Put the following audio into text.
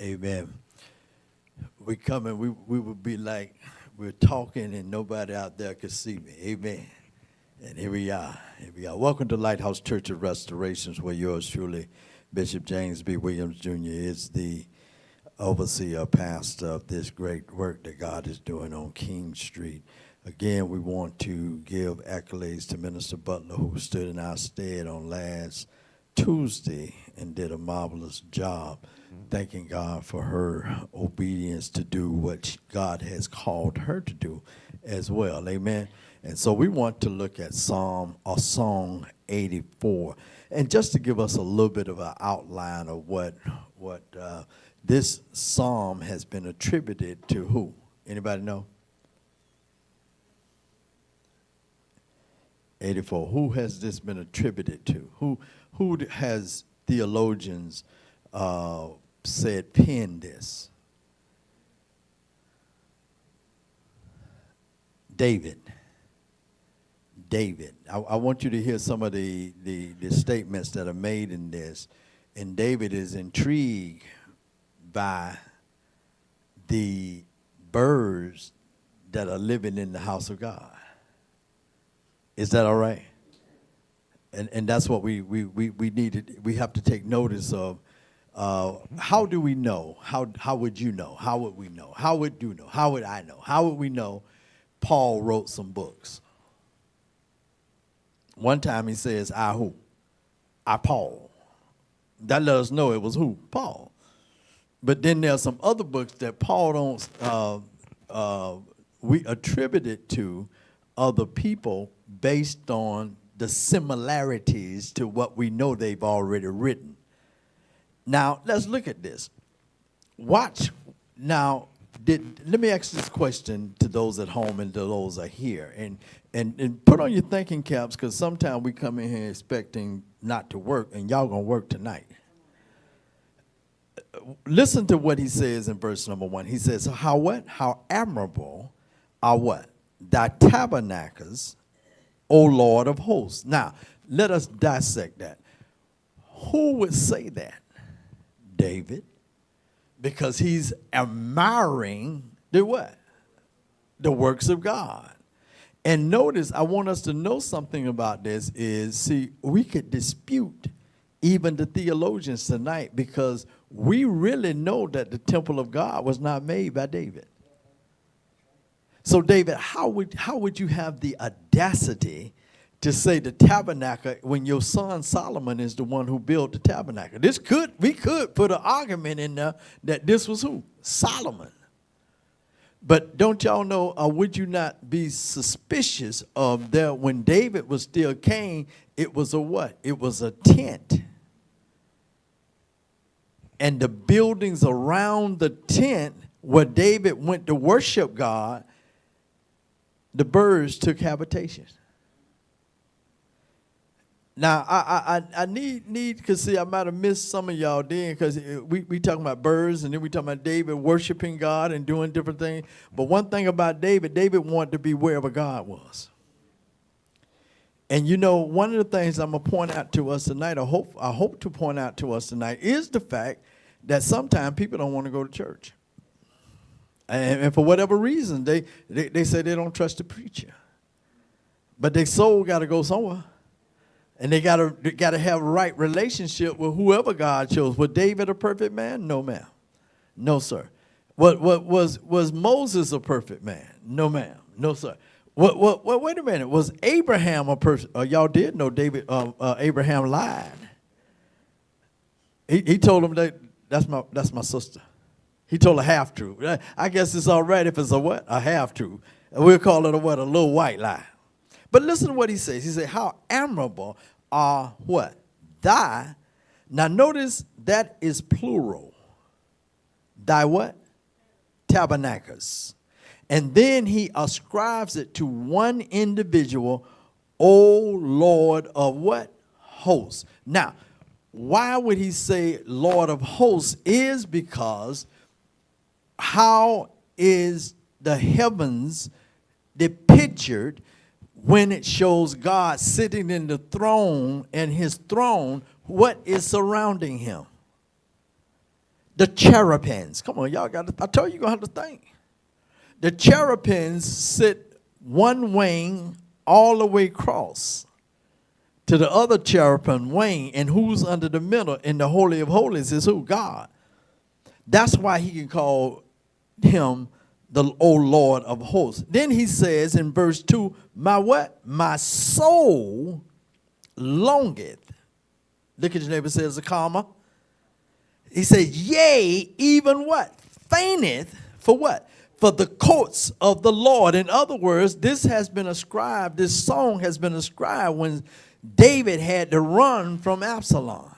Amen. We come and we would be like we're talking and nobody out there could see me. Amen. And here we are. Here we are. Welcome to Lighthouse Church of Restorations, where yours truly, Bishop James B. Williams Jr., is the overseer, pastor of this great work that God is doing on King Street. Again, we want to give accolades to Minister Butler, who stood in our stead on last Tuesday and did a marvelous job. Thanking God for her obedience to do what God has called her to do as well. Amen. And so we want to look at Song 84. And just to give us a little bit of an outline of what this psalm has been attributed to who? Anybody know? 84. Who has this been attributed to? Who has theologians said penned this? David. I want you to hear some of the statements that are made in this. And David is intrigued by the birds that are living in the house of God. Is that all right? And that's what we needed. We have to take notice of. How do we know? How would you know? How would we know? How would you know? How would I know? How would we know Paul wrote some books? One time he says, I who? I Paul. That let us know it was who? Paul. But then there's some other books that Paul don't, we attribute it to other people based on the similarities to what we know they've already written. Now, let's look at this. Watch. Now, let me ask this question to those at home and to those that are here. And put on your thinking caps, because sometimes we come in here expecting not to work, and y'all going to work tonight. Listen to what he says in verse number 1. He says, how what? How admirable are what? Thy tabernacles, O Lord of hosts. Now, let us dissect that. Who would say that? David, because he's admiring the what? The works of God. And notice, I want us to know something about this is, see, we could dispute even the theologians tonight because we really know that the temple of God was not made by David. So, David, how would you have the audacity to say the tabernacle when your son Solomon is the one who built the tabernacle? We could put an argument in there that this was who? Solomon. But don't y'all know, would you not be suspicious of that when David was still king, it was a what? It was a tent. And the buildings around the tent where David went to worship God, the birds took habitation. Now, I need, because see, I might have missed some of y'all then, because we talking about birds, and then we talking about David worshiping God and doing different things. But one thing about David wanted to be wherever God was. And you know, one of the things I'm going to point out to us tonight, I hope to point out to us tonight, is the fact that sometimes people don't want to go to church. And for whatever reason, they say they don't trust the preacher. But their soul got to go somewhere. And they got to have a right relationship with whoever God chose. Was David a perfect man? No, ma'am. No, sir. Was Moses a perfect man? No, ma'am. No, sir. Wait a minute. Was Abraham a perfect? Y'all did know Abraham lied. He told him that that's my sister. He told a half truth. I guess it's all right if it's a what? A half truth. We'll call it a what? A little white lie. But listen to what he says. He said, how admirable are what? Thy. Now notice that is plural. Thy what? Tabernacles. And then he ascribes it to one individual, O Lord of what? Hosts. Now, why would he say Lord of hosts? Is because how is the heavens depictured when it shows God sitting in the throne and his throne, what is surrounding him? The cherubims. Come on, y'all got to, I told you you're going to have to think. The cherubims sit one wing all the way across to the other cherubim wing, and who's under the middle in the Holy of Holies is who? God. That's why he can call him the O Lord of hosts. Then he says in verse 2, my what? My soul longeth. Look at your neighbor, says a comma. He says, yea, even what? Fainteth for what? For the courts of the Lord. In other words, this has been ascribed, this song has been ascribed when David had to run from Absalom.